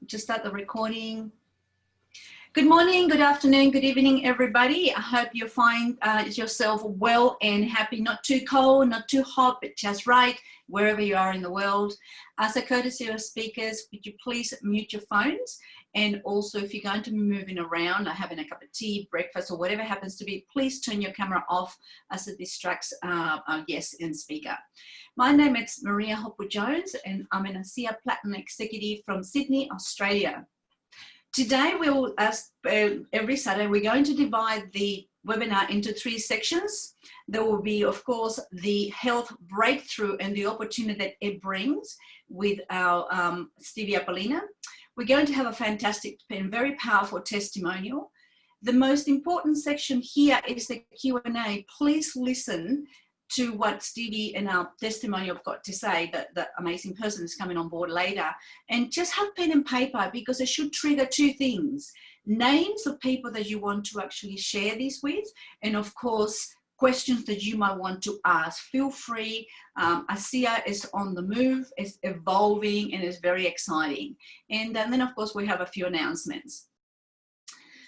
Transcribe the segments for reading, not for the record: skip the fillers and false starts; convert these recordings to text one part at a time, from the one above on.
just start the recording. Good morning, good afternoon, good evening, everybody. I hope you find yourself well and happy, not too cold, not too hot, but just right, wherever you are in the world. As a courtesy of speakers, would you please mute your phones? And also, if you're going to be moving around, or having a cup of tea, breakfast, or whatever happens to be, please turn your camera off as it distracts our guest and speaker. My name is Maria Hopper-Jones, and I'm an ASEA Platinum Executive from Sydney, Australia. Today, we will, as every Saturday, we're going to divide the webinar into 3 sections. There will be, of course, the health breakthrough and the opportunity that it brings with our Stevie Aquilina. We're going to have a fantastic and very powerful testimonial. The most important section here is the Q&A. Please listen to what Stevie and our testimony have got to say, that the amazing person is coming on board later. And just have pen and paper, because it should trigger 2 things: names of people that you want to actually share this with, and of course, questions that you might want to ask. Feel free. ASEA is on the move, it's evolving, and it's very exciting. And then, of course, we have a few announcements.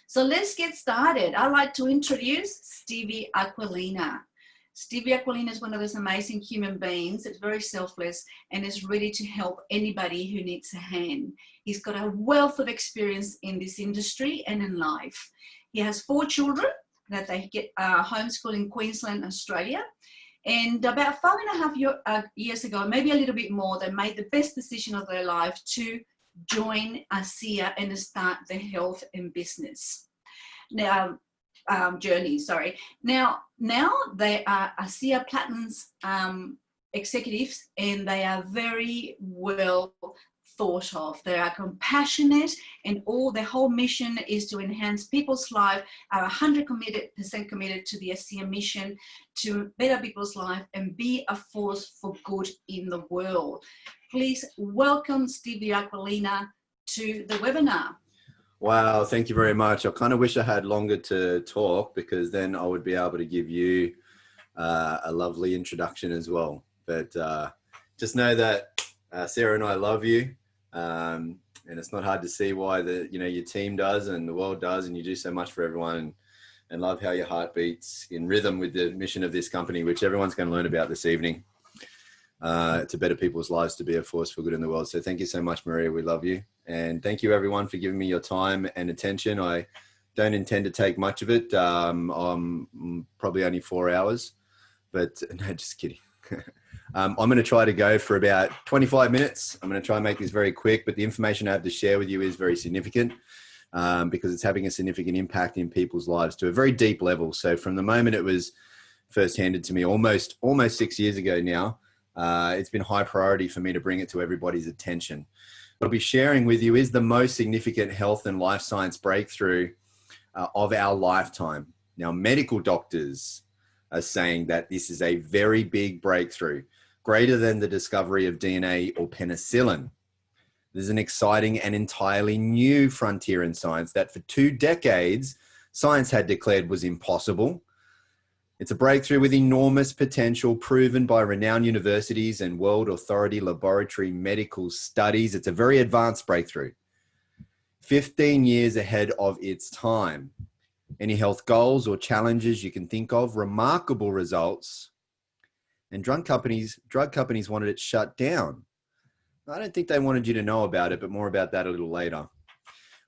So let's get started. I'd like to introduce Stevie Aquilina. Stevie Aquilina is one of those amazing human beings. It's very selfless and is ready to help anybody who needs a hand. He's got a wealth of experience in this industry and in life. He has 4 children that they get homeschooled in Queensland, Australia. And about 5.5 years ago, maybe a little bit more, they made the best decision of their life to join ASEA and start their health and business journey. Now they are ASEA Platinum's executives, and they are very well thought of. They are compassionate, and their whole mission is to enhance people's life. Are 100% committed to the ASEA mission to better people's life and be a force for good in the world. Please welcome Stevie Aquilina to the webinar. Wow, thank you very much. I kind of wish I had longer to talk, because then I would be able to give you a lovely introduction as well. But just know that Sarah and I love you, and it's not hard to see why your team does and the world does, and you do so much for everyone, and love how your heart beats in rhythm with the mission of this company, which everyone's going to learn about this evening. To better people's lives, to be a force for good in the world. So thank you so much, Maria. We love you. And thank you everyone for giving me your time and attention. I don't intend to take much of it. I'm probably only 4 hours, but no, just kidding. I'm going to try to go for about 25 minutes. I'm going to try and make this very quick, but the information I have to share with you is very significant, because it's having a significant impact in people's lives to a very deep level. So from the moment it was first handed to me almost 6 years ago now, it's been high priority for me to bring it to everybody's attention. What I'll be sharing with you is the most significant health and life science breakthrough of our lifetime. Now, medical doctors are saying that this is a very big breakthrough, greater than the discovery of DNA or penicillin. This is an exciting and entirely new frontier in science that for 2 decades, science had declared was impossible. It's a breakthrough with enormous potential, proven by renowned universities and world authority laboratory medical studies. It's a very advanced breakthrough, 15 years ahead of its time. Any health goals or challenges you can think of, remarkable results. And drug companies wanted it shut down. I don't think they wanted you to know about it, but more about that a little later.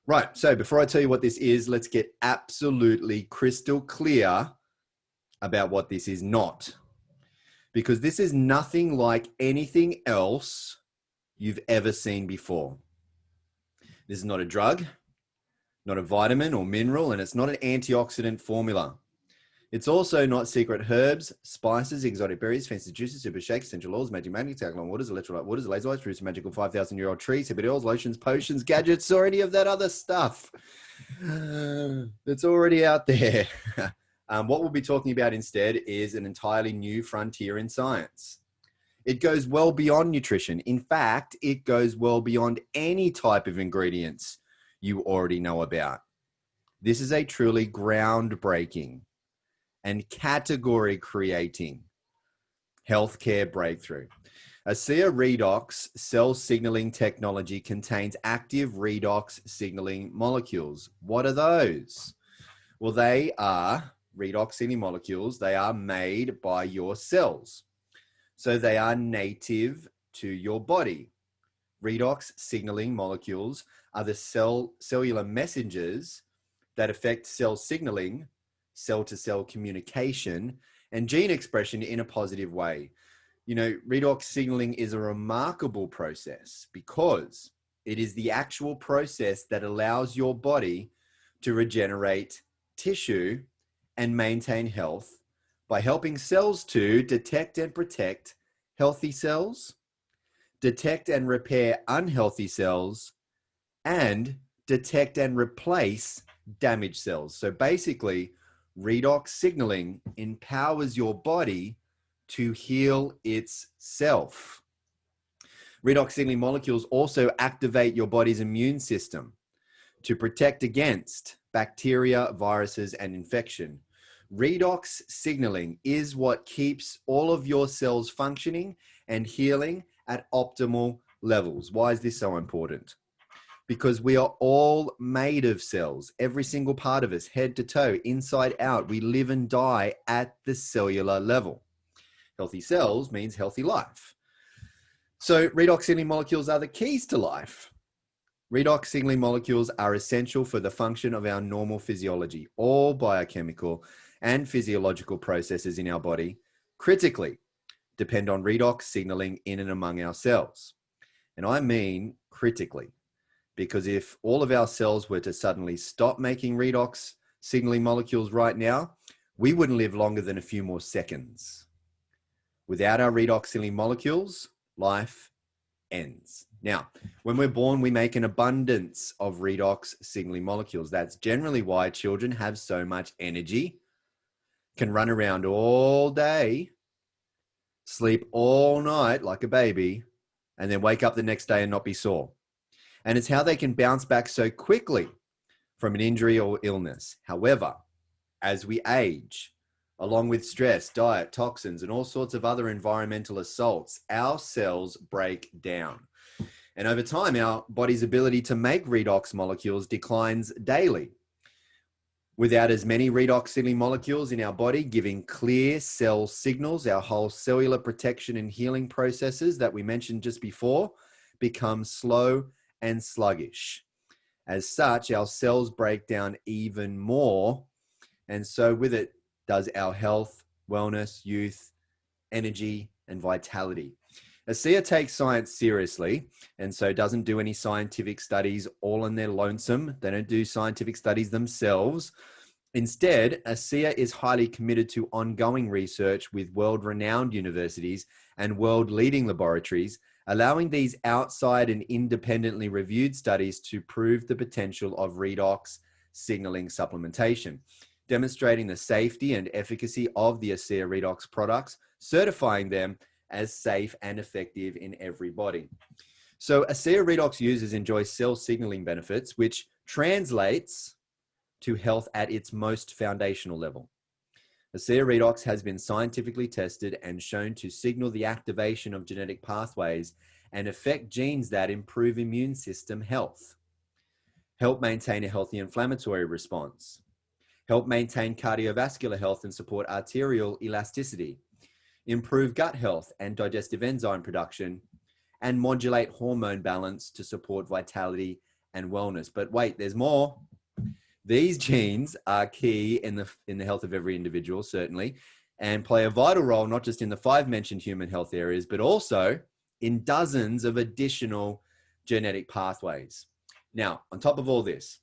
Right, so before I tell you what this is, let's get absolutely crystal clear about what this is not, because this is nothing like anything else you've ever seen before. This is not a drug, not a vitamin or mineral, and it's not an antioxidant formula. It's also not secret herbs, spices, exotic berries, fancy juices, super shakes, essential oils, magic magnets, alkaline waters, electrolyte waters, laser lights, roots of magical 5,000-year-old trees, herbal oils, lotions, potions, gadgets, or any of that other stuff that's already out there. What we'll be talking about instead is an entirely new frontier in science. It goes well beyond nutrition. In fact, it goes well beyond any type of ingredients you already know about. This is a truly groundbreaking and category creating healthcare breakthrough. ASEA Redox cell signaling technology contains active redox signaling molecules. What are those? Well, they are redox signaling molecules. They are made by your cells. So they are native to your body. Redox signaling molecules are the cellular messengers that affect cell signaling, cell-to-cell communication, and gene expression in a positive way. You know, redox signaling is a remarkable process because it is the actual process that allows your body to regenerate tissue and maintain health by helping cells to detect and protect healthy cells, detect and repair unhealthy cells, and detect and replace damaged cells. So basically, redox signaling empowers your body to heal itself. Redox signaling molecules also activate your body's immune system to protect against bacteria, viruses, and infection. Redox signaling is what keeps all of your cells functioning and healing at optimal levels. Why is this so important? Because we are all made of cells, every single part of us, head to toe, inside out. We live and die at the cellular level. Healthy cells means healthy life. So redox signaling molecules are the keys to life. Redox signaling molecules are essential for the function of our normal physiology. All biochemical and physiological processes in our body critically depend on redox signaling in and among our cells. And I mean critically, because if all of our cells were to suddenly stop making redox signaling molecules right now, we wouldn't live longer than a few more seconds. Without our redox signaling molecules, life ends. Now, when we're born, we make an abundance of redox signaling molecules. That's generally why children have so much energy, can run around all day, sleep all night like a baby, and then wake up the next day and not be sore. And it's how they can bounce back so quickly from an injury or illness. However, as we age, along with stress, diet, toxins, and all sorts of other environmental assaults, our cells break down. And over time, our body's ability to make redox molecules declines daily. Without as many redox signaling molecules in our body giving clear cell signals, our whole cellular protection and healing processes that we mentioned just before become slow and sluggish. As such, our cells break down even more. And so with it does our health, wellness, youth, energy, and vitality. ASEA takes science seriously, and so doesn't do any scientific studies all on their lonesome. They don't do scientific studies themselves. Instead, ASEA is highly committed to ongoing research with world-renowned universities and world-leading laboratories, allowing these outside and independently reviewed studies to prove the potential of redox signaling supplementation, demonstrating the safety and efficacy of the ASEA Redox products, certifying them as safe and effective in every body. So ASEA Redox users enjoy cell signaling benefits, which translates to health at its most foundational level. ASEA Redox has been scientifically tested and shown to signal the activation of genetic pathways and affect genes that improve immune system health, help maintain a healthy inflammatory response, help maintain cardiovascular health and support arterial elasticity, improve gut health and digestive enzyme production, and modulate hormone balance to support vitality and wellness. But wait, there's more. These genes are key in the health of every individual, certainly, and play a vital role, not just in the 5 mentioned human health areas, but also in dozens of additional genetic pathways. Now, on top of all this,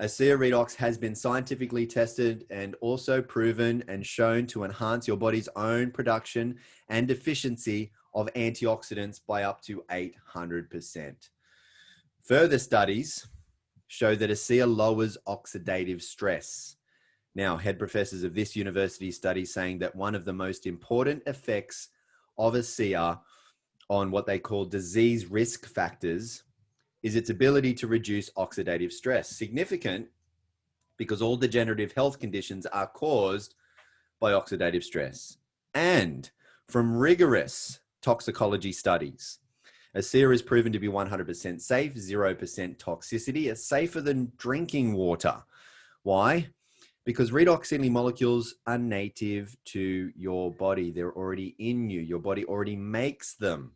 ASEA Redox has been scientifically tested and also proven and shown to enhance your body's own production and efficiency of antioxidants by up to 800%. Further studies show that ASEA lowers oxidative stress. Now, head professors of this university study saying that one of the most important effects of ASEA on what they call disease risk factors is its ability to reduce oxidative stress. Significant because all degenerative health conditions are caused by oxidative stress. And from rigorous toxicology studies. ASEA is proven to be 100% safe, 0% toxicity. It's safer than drinking water. Why? Because redox signaling molecules are native to your body. They're already in you. Your body already makes them.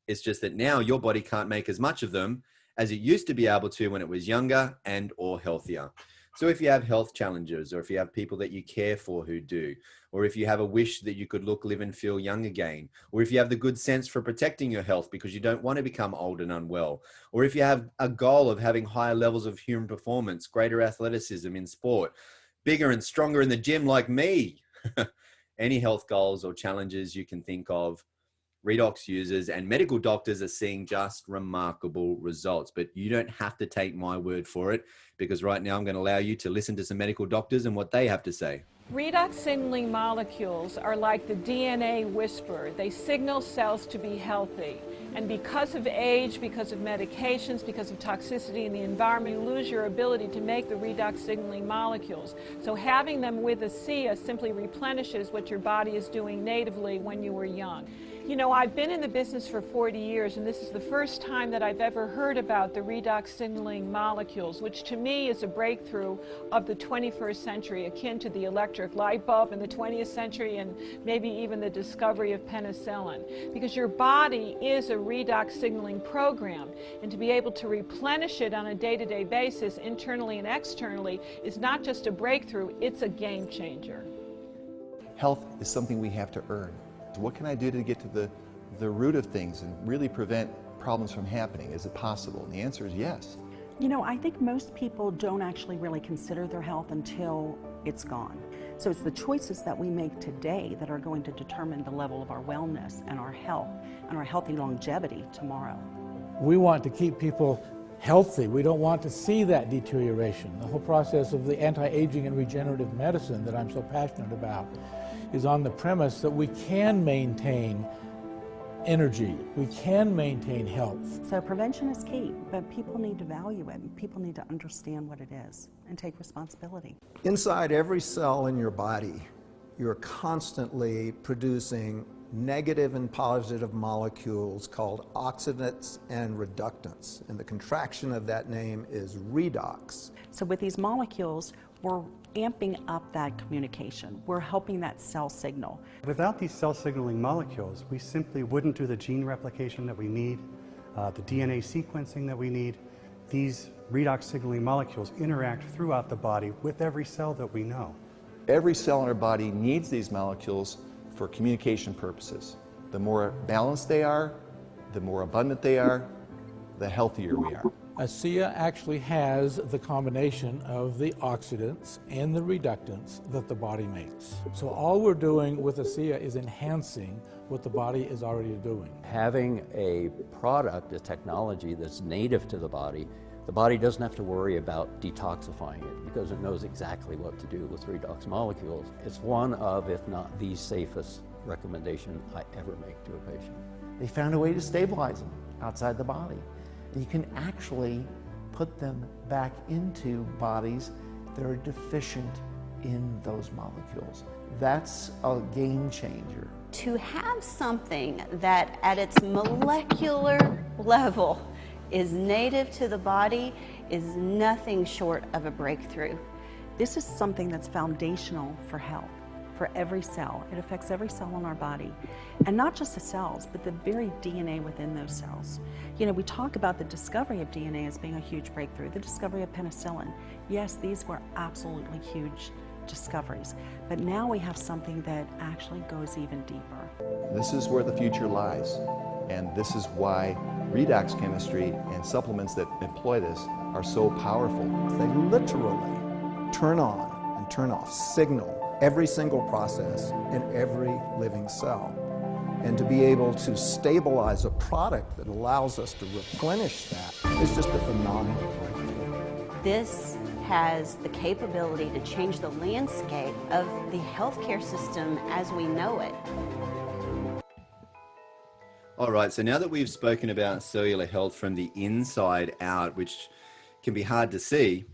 It's just that now your body can't make as much of them as it used to be able to when it was younger and or healthier. So if you have health challenges, or if you have people that you care for who do, or if you have a wish that you could look, live and feel young again, or if you have the good sense for protecting your health because you don't want to become old and unwell, or if you have a goal of having higher levels of human performance, greater athleticism in sport, bigger and stronger in the gym like me, any health goals or challenges you can think of, redox users and medical doctors are seeing just remarkable results. But you don't have to take my word for it, because right now I'm going to allow you to listen to some medical doctors and what they have to say. Redox signaling molecules are like the DNA whisperer. They signal cells to be healthy. And because of age, because of medications, because of toxicity in the environment, you lose your ability to make the redox signaling molecules. So having them with ASEA simply replenishes what your body is doing natively when you were young. You know, I've been in the business for 40 years, and this is the first time that I've ever heard about the redox signaling molecules, which to me is a breakthrough of the 21st century, akin to the electric light bulb in the 20th century and maybe even the discovery of penicillin. Because your body is a redox signaling program, and to be able to replenish it on a day-to-day basis, internally and externally, is not just a breakthrough, it's a game changer. Health is something we have to earn. So what can I do to get to the root of things and really prevent problems from happening? Is it possible? And the answer is yes. You know, I think most people don't actually really consider their health until it's gone. So it's the choices that we make today that are going to determine the level of our wellness and our health and our healthy longevity tomorrow. We want to keep people healthy. We don't want to see that deterioration. The whole process of the anti-aging and regenerative medicine that I'm so passionate about is on the premise that we can maintain energy, we can maintain health. So prevention is key, but people need to value it, and people need to understand what it is and take responsibility. Inside every cell in your body, you're constantly producing negative and positive molecules called oxidants and reductants, and the contraction of that name is redox. So with these molecules, we're amping up that communication. We're helping that cell signal. Without these cell signaling molecules, we simply wouldn't do the gene replication that we need, the DNA sequencing that we need. These redox signaling molecules interact throughout the body with every cell that we know. Every cell in our body needs these molecules for communication purposes. The more balanced they are, the more abundant they are, the healthier we are. ASEA actually has the combination of the oxidants and the reductants that the body makes. So all we're doing with ASEA is enhancing what the body is already doing. Having a product, a technology that's native to the body doesn't have to worry about detoxifying it because it knows exactly what to do with redox molecules. It's one of, if not the safest recommendation I ever make to a patient. They found a way to stabilize them outside the body. You can actually put them back into bodies that are deficient in those molecules. That's a game changer. To have something that at its molecular level is native to the body is nothing short of a breakthrough. This is something that's foundational for health, for every cell. It affects every cell in our body. And not just the cells, but the very DNA within those cells. You know, we talk about the discovery of DNA as being a huge breakthrough, the discovery of penicillin. Yes, these were absolutely huge discoveries. But now we have something that actually goes even deeper. This is where the future lies. And this is why redox chemistry and supplements that employ this are so powerful. They literally turn on and turn off, signal every single process in every living cell. And to be able to stabilize a product that allows us to replenish that is just a phenomenal breakthrough. This has the capability to change the landscape of the healthcare system as we know it. All right, so now that we've spoken about cellular health from the inside out, which can be hard to see,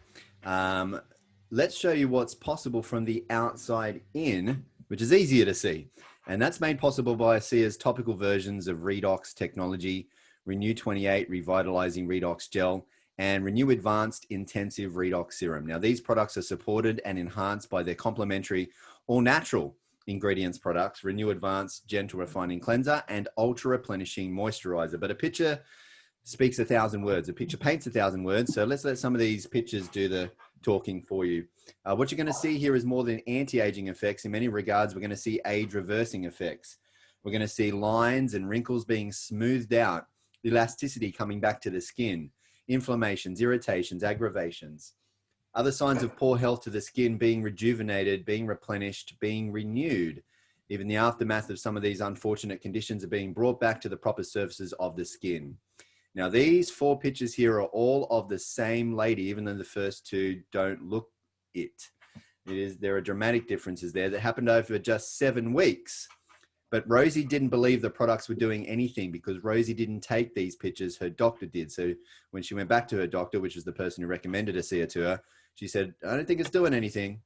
let's show you what's possible from the outside in, which is easier to see. And that's made possible by ASEA's topical versions of Redox technology, Renew 28 Revitalizing Redox Gel, and Renew Advanced Intensive Redox Serum. Now, these products are supported and enhanced by their complementary all-natural ingredients products, Renew Advanced Gentle Refining Cleanser and Ultra Replenishing Moisturizer. But a picture speaks 1,000 words. A picture paints 1,000 words. So let's let some of these pictures do the talking for you. What you're going to see here is more than anti-aging effects. In many regards, we're going to see age reversing effects. We're going to see lines and wrinkles being smoothed out, elasticity coming back to the skin, inflammations, irritations, aggravations, other signs of poor health to the skin being rejuvenated, being replenished, being renewed. Even the aftermath of some of these unfortunate conditions are being brought back to the proper surfaces of the skin. Now, these 4 pictures here are all of the same lady, even though the first 2 don't look it. There are dramatic differences there that happened over just 7 weeks. But Rosie didn't believe the products were doing anything because Rosie didn't take these pictures, her doctor did. So when she went back to her doctor, which was the person who recommended ASEA to her, she said, I don't think it's doing anything.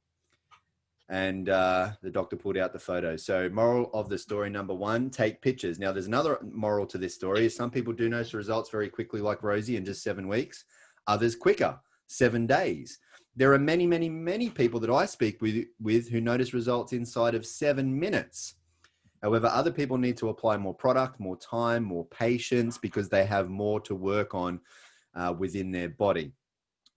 And the doctor pulled out the photos. So moral of the story, number 1, take pictures. Now, there's another moral to this story. Some people do notice results very quickly, like Rosie, in just 7 weeks. Others quicker, 7 days. There are many, many, many people that I speak with who notice results inside of 7 minutes. However, other people need to apply more product, more time, more patience, because they have more to work on within their body.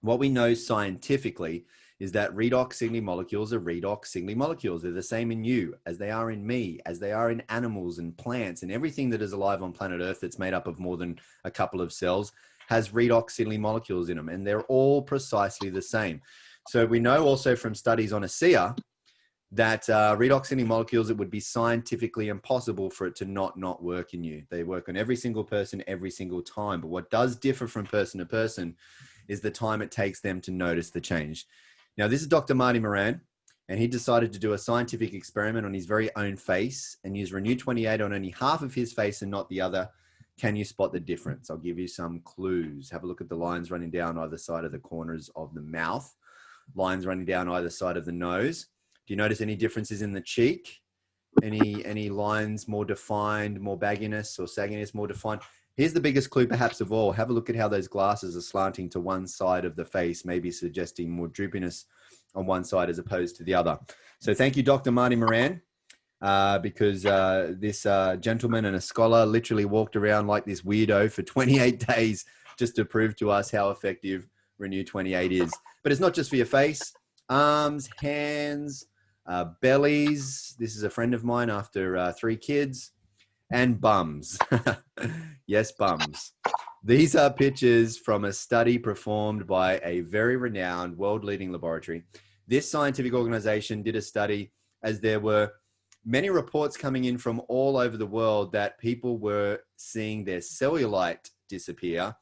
What we know scientifically is that redox signaling molecules are redox signaling molecules. They're the same in you as they are in me, as they are in animals and plants, and everything that is alive on planet Earth that's made up of more than a couple of cells has redox signaling molecules in them, and they're all precisely the same. So we know also from studies on ASEA that redox signaling molecules, it would be scientifically impossible for it to not work in you. They work on every single person every single time. But what does differ from person to person is the time it takes them to notice the change. Now, this is Dr. Marty Moran, and he decided to do a scientific experiment on his very own face and use Renew 28 on only half of his face and not the other. Can you spot the difference? I'll give you some clues. Have a look at the lines running down either side of the corners of the mouth, lines running down either side of the nose. Do you notice any differences in the cheek? Any lines more defined, more bagginess or sagginess more defined? Here's the biggest clue perhaps of all. Have a look at how those glasses are slanting to one side of the face, maybe suggesting more droopiness on one side as opposed to the other. So thank you, Dr. Marty Moran, because this gentleman and a scholar literally walked around like this weirdo for 28 days just to prove to us how effective Renew 28 is. But it's not just for your face, arms, hands, bellies. This is a friend of mine after 3 kids. And bums. Yes, bums. These are pictures from a study performed by a very renowned world-leading laboratory. This scientific organization did a study as there were many reports coming in from all over the world that people were seeing their cellulite disappear,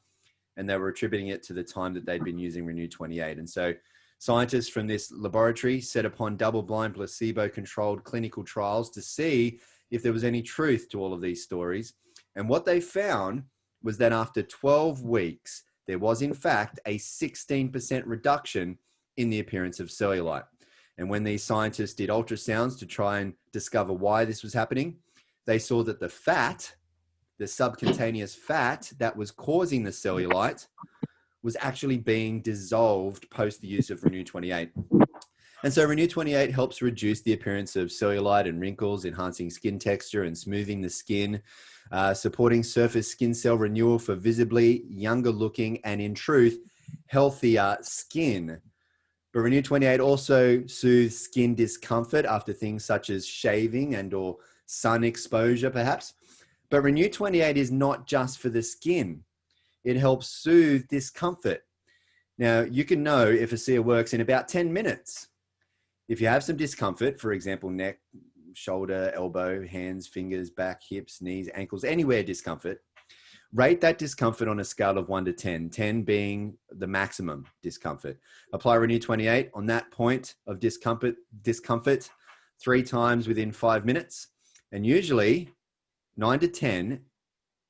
and they were attributing it to the time that they'd been using Renew 28. And so scientists from this laboratory set upon double-blind placebo-controlled clinical trials to see if there was any truth to all of these stories. And what they found was that after 12 weeks, there was in fact a 16% reduction in the appearance of cellulite. And when these scientists did ultrasounds to try and discover why this was happening, they saw that the fat, the subcutaneous fat that was causing the cellulite, was actually being dissolved post the use of Renew 28. And so Renew 28 helps reduce the appearance of cellulite and wrinkles, enhancing skin texture and smoothing the skin, supporting surface skin cell renewal for visibly younger looking and, in truth, healthier skin. But Renew 28 also soothes skin discomfort after things such as shaving and or sun exposure, perhaps. But Renew 28 is not just for the skin. It helps soothe discomfort. Now, you can know if ASEA works in about 10 minutes. If you have some discomfort, for example, neck, shoulder, elbow, hands, fingers, back, hips, knees, ankles, anywhere discomfort, rate that discomfort on a scale of 1 to 10, 10 being the maximum discomfort. Apply Renew 28 on that point of discomfort 3 times within 5 minutes. And usually 9 to 10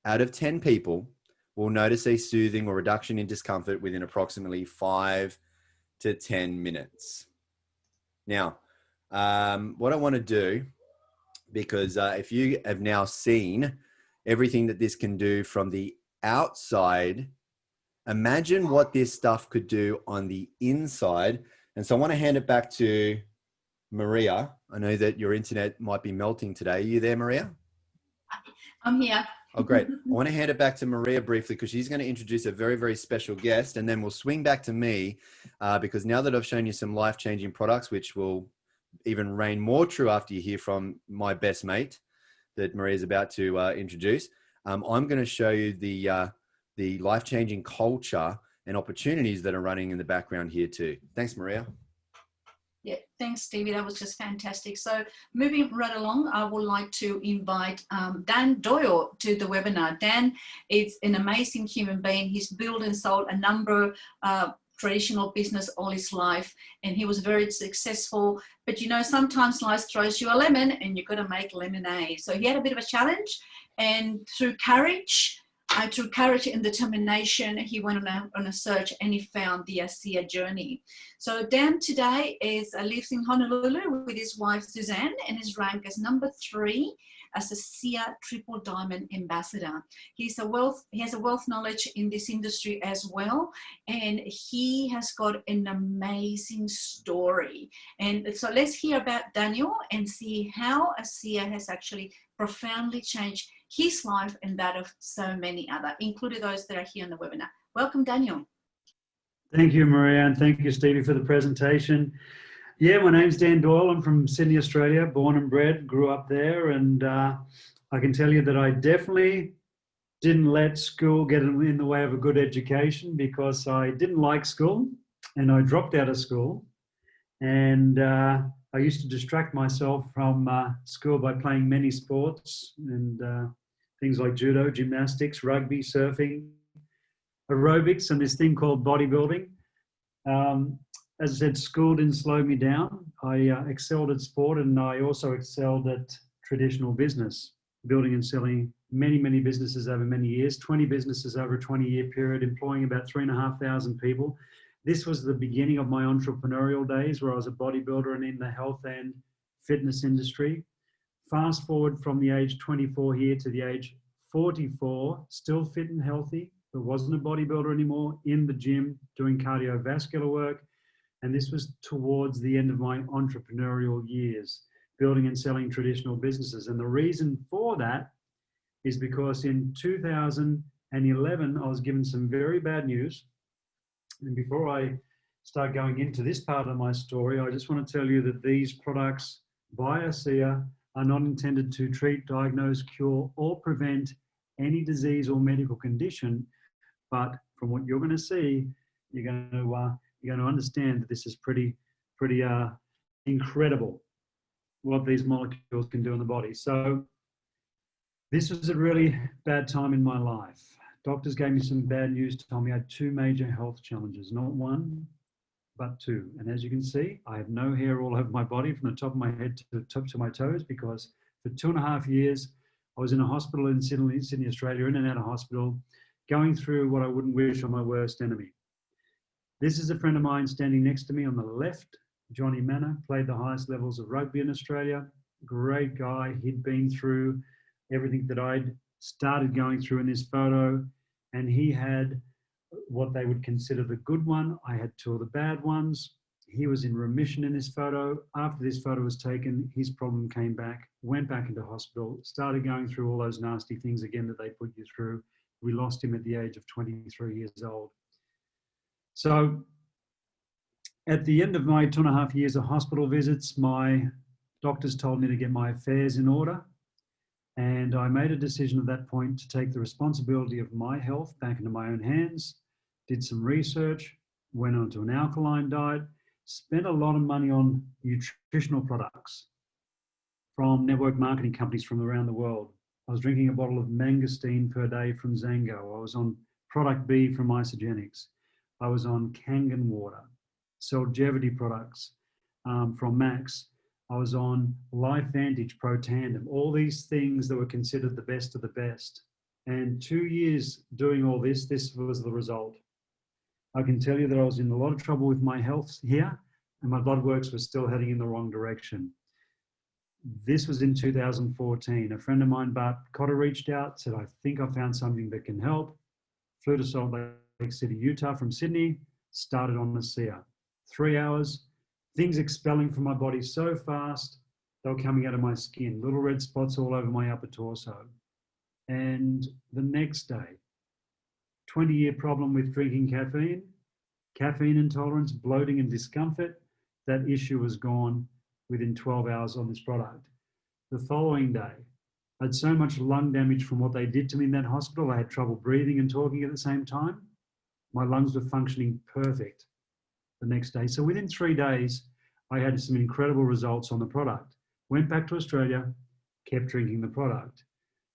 out of 10 people will notice a soothing or reduction in discomfort within approximately 5 to 10 minutes. Now, what I want to do because if you have now seen everything that this can do from the outside, imagine what this stuff could do on the inside. And so I want to hand it back to Maria. I know that your internet might be melting today. Are you there, Maria? I'm here. Oh, great. I want to hand it back to Maria briefly because she's going to introduce a very, very special guest, and then we'll swing back to me because now that I've shown you some life-changing products, which will even reign more true after you hear from my best mate that Maria's about to introduce, I'm going to show you the life-changing culture and opportunities that are running in the background here too. Thanks, Maria. Yeah, thanks, Stevie. That was just fantastic. So moving right along, I would like to invite Dan Doyle to the webinar. Dan is an amazing human being. He's built and sold a number of traditional business all his life, and he was very successful. But you know, sometimes life throws you a lemon and you've got to make lemonade. So he had a bit of a challenge, and through courage and determination, he went on a search and he found the ASEA journey. So Dan today lives in Honolulu with his wife Suzanne and is ranked as #3 as a ASEA Triple Diamond Ambassador. He has a wealth knowledge in this industry as well, and he has got an amazing story. And so let's hear about Daniel and see how ASEA has actually profoundly changed his life and that of so many others, including those that are here on the webinar. Welcome, Daniel. Thank you, Maria, and thank you, Stevie, for the presentation. Yeah, my name's Dan Doyle. I'm from Sydney, Australia, born and bred, grew up there, and I can tell you that I definitely didn't let school get in the way of a good education because I didn't like school, and I dropped out of school. And I used to distract myself from school by playing many sports and things like judo, gymnastics, rugby, surfing, aerobics, and this thing called bodybuilding. As I said, school didn't slow me down. I excelled at sport, and I also excelled at traditional business, building and selling many, many businesses over many years, 20 businesses over a 20-year period, employing about 3,500 people. This was the beginning of my entrepreneurial days where I was a bodybuilder and in the health and fitness industry. Fast forward from the age 24 here to the age 44, still fit and healthy, but wasn't a bodybuilder anymore, in the gym, doing cardiovascular work. And this was towards the end of my entrepreneurial years, building and selling traditional businesses. And the reason for that is because in 2011, I was given some very bad news. And before I start going into this part of my story, I just want to tell you that these products by ASEA are not intended to treat, diagnose, cure, or prevent any disease or medical condition. But from what you're going to see, you're going to understand that this is pretty incredible what these molecules can do in the body. So this was a really bad time in my life. Doctors gave me some bad news, told me I had 2 major health challenges, not 1, but 2. And as you can see, I have no hair all over my body from the top of my head to the top to my toes because for 2.5 years, I was in a hospital in Sydney, Australia, in and out of hospital, going through what I wouldn't wish on my worst enemy. This is a friend of mine standing next to me on the left, Johnny Manor, played the highest levels of rugby in Australia. Great guy. He'd been through everything that I'd started going through in this photo, and he had what they would consider the good one. I had 2 of the bad ones. He was in remission in this photo. After this photo was taken, his problem came back, went back into hospital, started going through all those nasty things again that they put you through. We lost him at the age of 23 years old. So at the end of my 2.5 years of hospital visits, my doctors told me to get my affairs in order. And I made a decision at that point to take the responsibility of my health back into my own hands, did some research, went onto an alkaline diet, spent a lot of money on nutritional products from network marketing companies from around the world. I was drinking a bottle of mangosteen per day from Zango. I was on product B from Isogenics. I was on Kangen water, Solgevity products from Max. I was on LifeVantage Pro Tandem, all these things that were considered the best of the best. And 2 years doing all this, this was the result. I can tell you that I was in a lot of trouble with my health here, and my blood works were still heading in the wrong direction. This was in 2014. A friend of mine, Bart Cotter, reached out, said, I think I found something that can help. Flew to Salt Lake City, Utah from Sydney, started on the SEER. 3 hours, things expelling from my body so fast, they were coming out of my skin, little red spots all over my upper torso. And the next day, 20-year problem with drinking caffeine intolerance, bloating and discomfort, that issue was gone within 12 hours on this product. The following day, I had so much lung damage from what they did to me in that hospital. I had trouble breathing and talking at the same time. My lungs were functioning perfect the next day. So within 3 days, I had some incredible results on the product. Went back to Australia, kept drinking the product.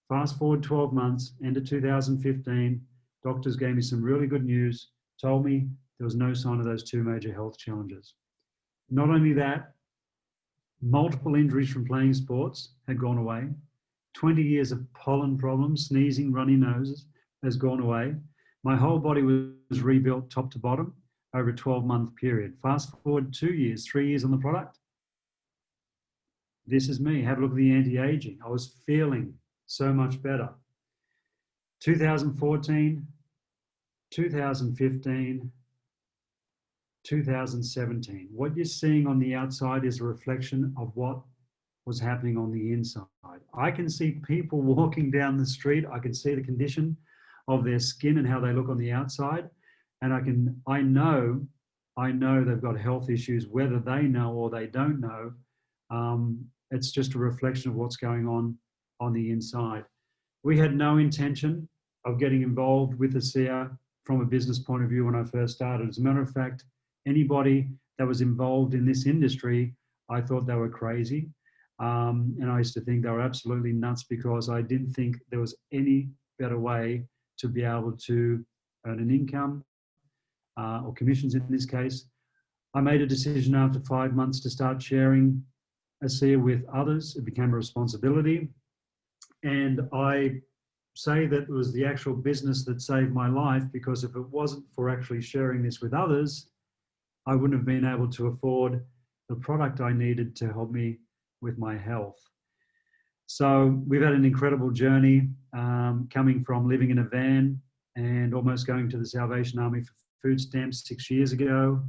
Fast forward 12 months, end of 2015, doctors gave me some really good news, told me there was no sign of those 2 major health challenges. Not only that, multiple injuries from playing sports had gone away. 20 years of pollen problems, sneezing, runny noses has gone away. My whole body was rebuilt top to bottom over a 12-month period. Fast forward 2 years, 3 years on the product. This is me. Have a look at the anti-aging. I was feeling so much better. 2014, 2015, 2017. What you're seeing on the outside is a reflection of what was happening on the inside. I can see people walking down the street. I can see the condition of their skin and how they look on the outside. And I know they've got health issues, whether they know or they don't know. It's just a reflection of what's going on the inside. We had no intention of getting involved with the SEER from a business point of view when I first started. As a matter of fact, anybody that was involved in this industry, I thought they were crazy. And I used to think they were absolutely nuts because I didn't think there was any better way to be able to earn an income or commissions in this case. I made a decision after 5 months to start sharing a SEER with others. It became a responsibility. And I say that it was the actual business that saved my life, because if it wasn't for actually sharing this with others, I wouldn't have been able to afford the product I needed to help me with my health. So we've had an incredible journey, coming from living in a van and almost going to the Salvation Army for food stamps 6 years ago.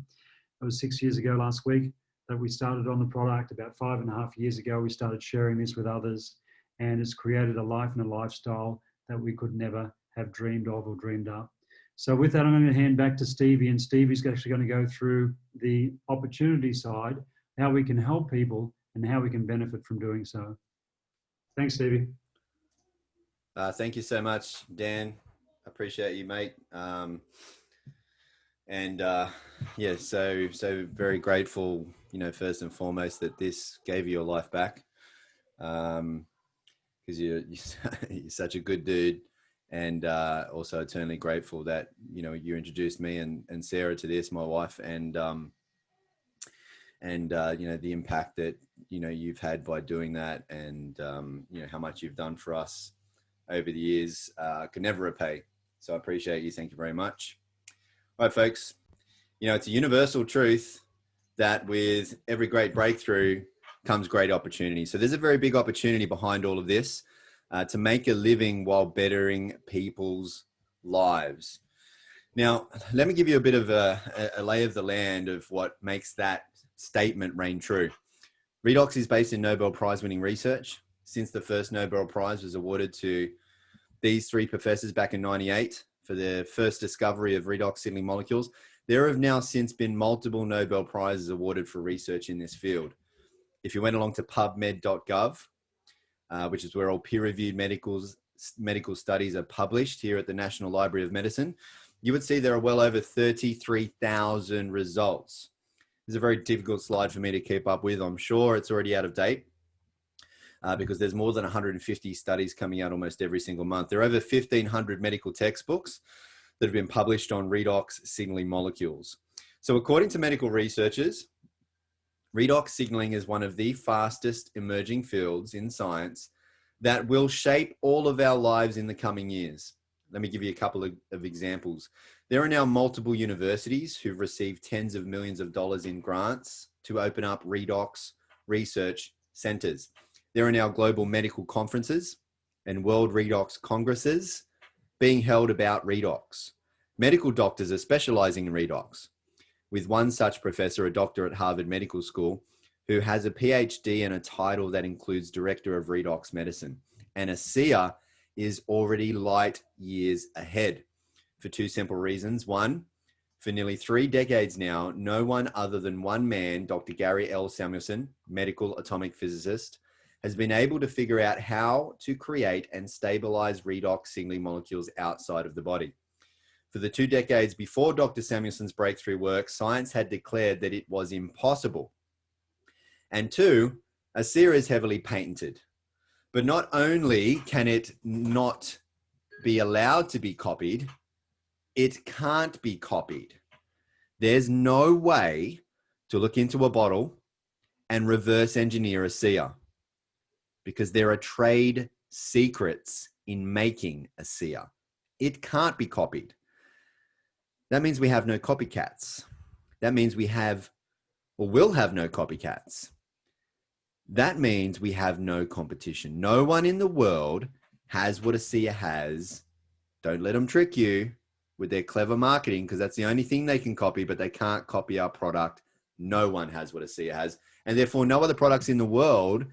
It was 6 years ago last week that we started on the product. About 5.5 years ago, we started sharing this with others, and it's created a life and a lifestyle that we could never have dreamed of or dreamed up. So with that, I'm going to hand back to Stevie, and Stevie's actually going to go through the opportunity side, how we can help people and how we can benefit from doing so. Thanks, Stevie. Thank you so much, Dan. Appreciate you, mate. Yeah, so very grateful, first and foremost, that this gave you your life back, because you're such a good dude, and also eternally grateful that you introduced me and Sarah to this, my wife, and the impact that you've had by doing that, and how much you've done for us over the years. Could never repay. So I appreciate you. Thank you very much. All right, folks. It's a universal truth that with every great breakthrough comes great opportunity. So there's a very big opportunity behind all of this, to make a living while bettering people's lives. Now, let me give you a bit of a lay of the land of what makes that statement reign true. Redox is based in Nobel Prize winning research. Since the first Nobel Prize was awarded to these 3 professors back in '98 for their first discovery of redox signaling molecules, there have now since been multiple Nobel Prizes awarded for research in this field. If you went along to pubmed.gov, which is where all peer-reviewed medical studies are published here at the National Library of Medicine, you would see there are well over 33,000 results. This is a very difficult slide for me to keep up with. I'm sure it's already out of date, because there's more than 150 studies coming out almost every single month. There are over 1,500 medical textbooks that have been published on redox signaling molecules. So according to medical researchers, redox signaling is one of the fastest emerging fields in science that will shape all of our lives in the coming years. Let me give you a couple of examples. There are now multiple universities who've received tens of millions of dollars in grants to open up redox research centers. There are now global medical conferences and world redox congresses being held about redox. Medical doctors are specializing in redox, with one such professor, a doctor at Harvard Medical School, who has a PhD and a title that includes Director of Redox Medicine. And ASEA is already light years ahead for two simple reasons. One, for nearly 3 decades now, no one other than one man, Dr. Gary L. Samuelson, medical atomic physicist, has been able to figure out how to create and stabilize redox signaling molecules outside of the body. For the 2 decades before Dr. Samuelson's breakthrough work, science had declared that it was impossible. And two, ASEA is heavily patented. But not only can it not be allowed to be copied, it can't be copied. There's no way to look into a bottle and reverse engineer ASEA, because there are trade secrets in making ASEA. It can't be copied. That means we have no copycats. That means we have, or will have, no copycats. That means we have no competition. No one in the world has what ASEA has. Don't let them trick you with their clever marketing, because that's the only thing they can copy, but they can't copy our product. No one has what ASEA has. And therefore, no other products in the world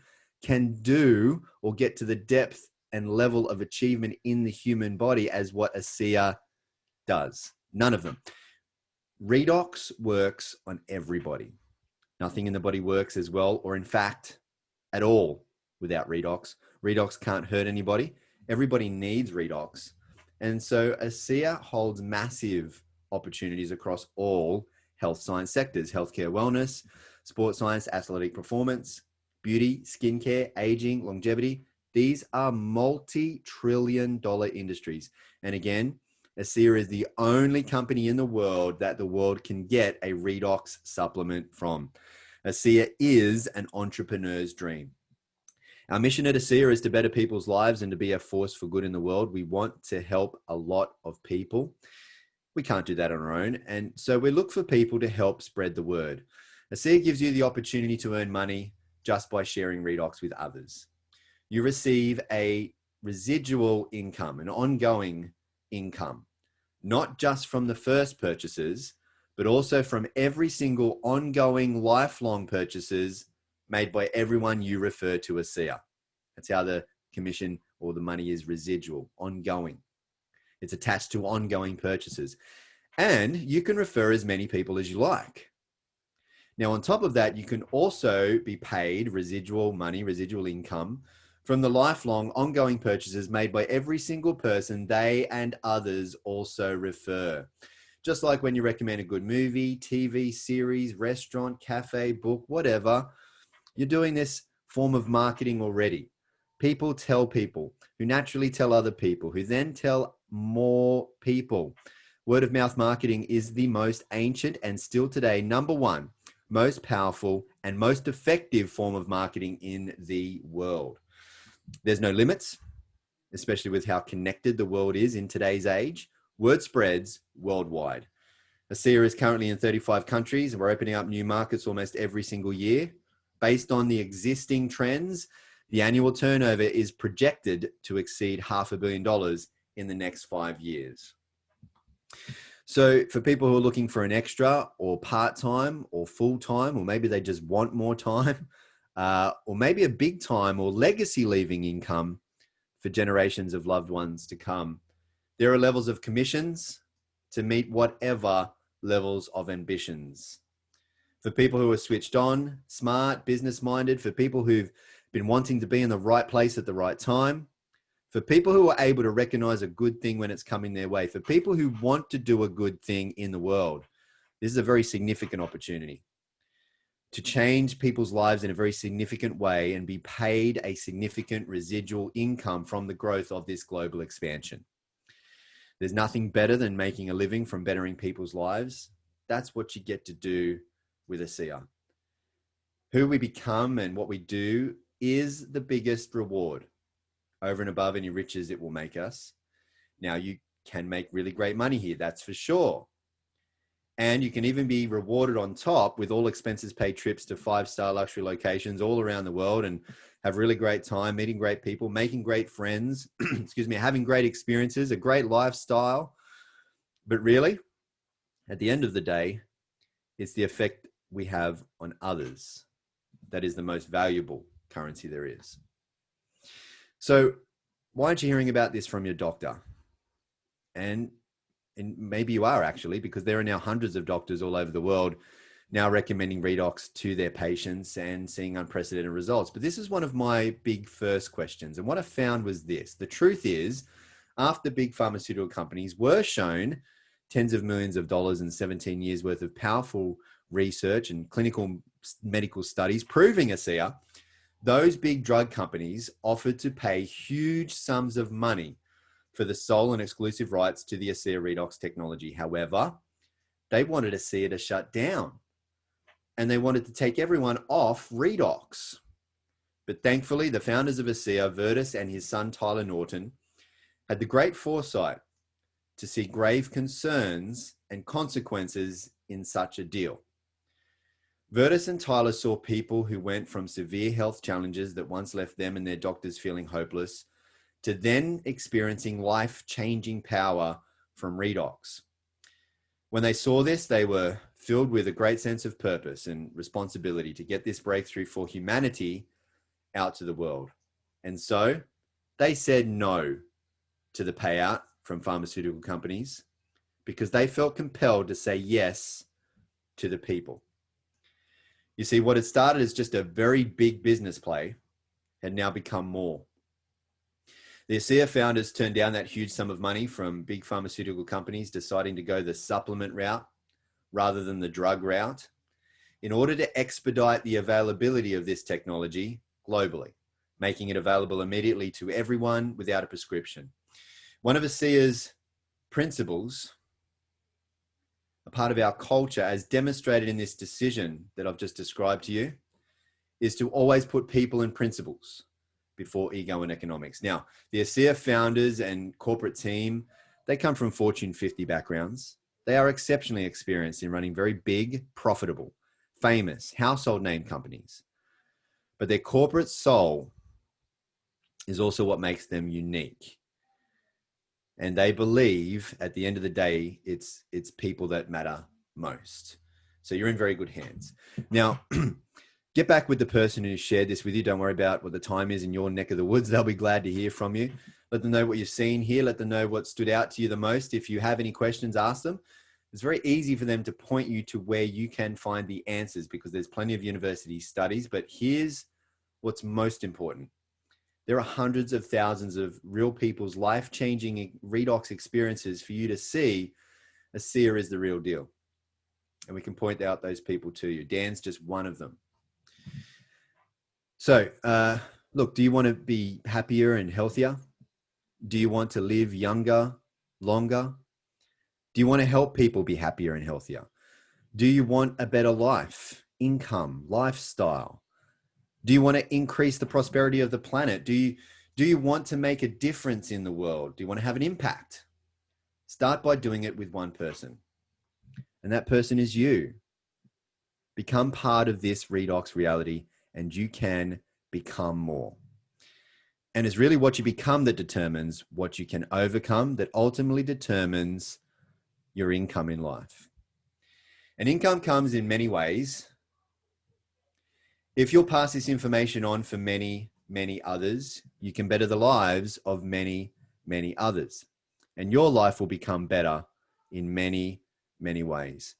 can do or get to the depth and level of achievement in the human body as what ASEA does. None of them. Redox works on everybody. Nothing in the body works as well, or in fact, at all, without redox. Redox can't hurt anybody. Everybody needs redox. And so ASEA holds massive opportunities across all health science sectors: healthcare, wellness, sports science, athletic performance, beauty, skincare, aging, longevity. These are multi-trillion-dollar industries. And again, ASEA is the only company in the world that the world can get a redox supplement from. ASEA is an entrepreneur's dream. Our mission at ASEA is to better people's lives and to be a force for good in the world. We want to help a lot of people. We can't do that on our own. And so we look for people to help spread the word. ASEA gives you the opportunity to earn money just by sharing redox with others. You receive a residual income, an ongoing income, not just from the first purchases, but also from every single ongoing lifelong purchases made by everyone you refer to as ASEA. That's how the commission or the money is residual, ongoing. It's attached to ongoing purchases. And you can refer as many people as you like. Now, on top of that, you can also be paid residual money, residual income from the lifelong ongoing purchases made by every single person they and others also refer. Just like when you recommend a good movie, TV, series, restaurant, cafe, book, whatever, you're doing this form of marketing already. People tell people who naturally tell other people who then tell more people. Word of mouth marketing is the most ancient and still today #1 most powerful and most effective form of marketing in the world. There's no limits, especially with how connected the world is in today's age. Word spreads worldwide. ASEA is currently in 35 countries, and we're opening up new markets almost every single year. Based on the existing trends, the annual turnover is projected to exceed $500 million in the next 5 years. So for people who are looking for an extra or part-time or full-time, or maybe they just want more time, or maybe a big time or legacy leaving income for generations of loved ones to come, there are levels of commissions to meet whatever levels of ambitions. For people who are switched on, smart, business-minded, for people who've been wanting to be in the right place at the right time, for people who are able to recognize a good thing when it's coming their way, for people who want to do a good thing in the world, this is a very significant opportunity to change people's lives in a very significant way and be paid a significant residual income from the growth of this global expansion. There's nothing better than making a living from bettering people's lives. That's what you get to do with ASEA. Who we become and what we do is the biggest reward over and above any riches it will make us. Now, you can make really great money here, that's for sure. And you can even be rewarded on top with all expenses paid trips to 5-star luxury locations all around the world and have really great time, meeting great people, making great friends, excuse me, having great experiences, a great lifestyle. But really, at the end of the day, it's the effect we have on others that is the most valuable currency there is. So why aren't you hearing about this from your doctor? And maybe you are actually, because there are now hundreds of doctors all over the world now recommending Redox to their patients and seeing unprecedented results. But this is one of my big first questions. And what I found was this: the truth is, after big pharmaceutical companies were shown tens of millions of dollars and 17 years worth of powerful research and clinical medical studies proving ASEA, those big drug companies offered to pay huge sums of money for the sole and exclusive rights to the ASEA Redox technology. However, they wanted ASEA to shut down and they wanted to take everyone off Redox. But thankfully, the founders of ASEA, Virtus and his son Tyler Norton, had the great foresight to see grave concerns and consequences in such a deal. Virtus and Tyler saw people who went from severe health challenges that once left them and their doctors feeling hopeless to then experiencing life-changing power from Redox. When they saw this, they were filled with a great sense of purpose and responsibility to get this breakthrough for humanity out to the world. And so they said no to the payout from pharmaceutical companies because they felt compelled to say yes to the people. You see, what had started as just a very big business play had now become more. The ASEA founders turned down that huge sum of money from big pharmaceutical companies, deciding to go the supplement route rather than the drug route in order to expedite the availability of this technology globally, making it available immediately to everyone without a prescription. One of ASEA's principles, a part of our culture, as demonstrated in this decision that I've just described to you, is to always put people and principles before ego and economics. Now, the ASEA founders and corporate team, they come from Fortune 50 backgrounds. They are exceptionally experienced in running very big, profitable, famous, household name companies. But their corporate soul is also what makes them unique. And they believe at the end of the day, it's people that matter most. So you're in very good hands. Now, get back with the person who shared this with you. Don't worry about what the time is in your neck of the woods. They'll be glad to hear from you. Let them know what you've seen here. Let them know what stood out to you the most. If you have any questions, ask them. It's very easy for them to point you to where you can find the answers because there's plenty of university studies. But here's what's most important. There are hundreds of thousands of real people's life-changing Redox experiences for you to see ASEA is the real deal. And we can point out those people to you. Dan's just one of them. So, look, do you want to be happier and healthier? Do you want to live younger, longer? Do you want to help people be happier and healthier? Do you want a better life, income, lifestyle? Do you want to increase the prosperity of the planet? Do you want to make a difference in the world? Do you want to have an impact? Start by doing it with one person. And that person is you. Become part of this Redox reality and you can become more. And it's really what you become that determines what you can overcome, that ultimately determines your income in life. And income comes in many ways. If you'll pass this information on for many, many others, you can better the lives of many, many others. And your life will become better in many, many ways.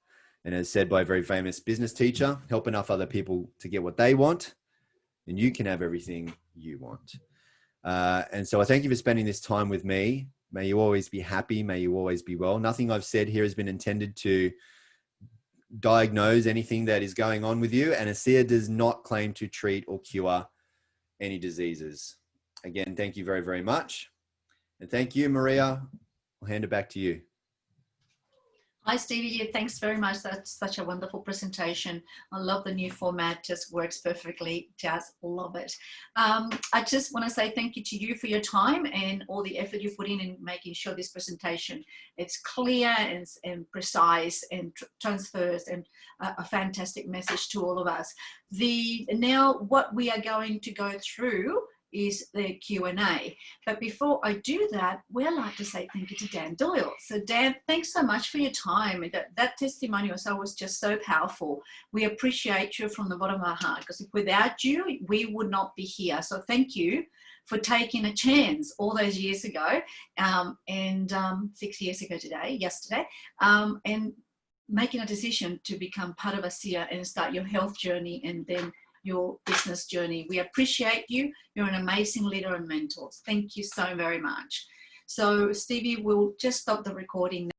And as said by a very famous business teacher, help enough other people to get what they want, and you can have everything you want. And so I thank you for spending this time with me. May you always be happy. May you always be well. Nothing I've said here has been intended to diagnose anything that is going on with you, and ASEA does not claim to treat or cure any diseases. Again, thank you very, very much. And thank you, Maria. I'll hand it back to you. Hi, Stevie. Thanks very much. That's such a wonderful presentation. I love the new format. Just works perfectly. Just love it. I just want to say thank you to you for your time and all the effort you put in making sure this presentation it's clear and precise and transfers and a fantastic message to all of us. Now what we are going to go through is the Q&A. But before I do that, we'd like to say thank you to Dan Doyle. So Dan, thanks so much for your time. That testimonial was just so powerful. We appreciate you from the bottom of our heart, because without you, we would not be here. So thank you for taking a chance all those years ago, 6 years ago yesterday, and making a decision to become part of ASEA and start your health journey and then your business journey. We appreciate you. You're an amazing leader and mentor. Thank you so very much. So Stevie, we'll just stop the recording now.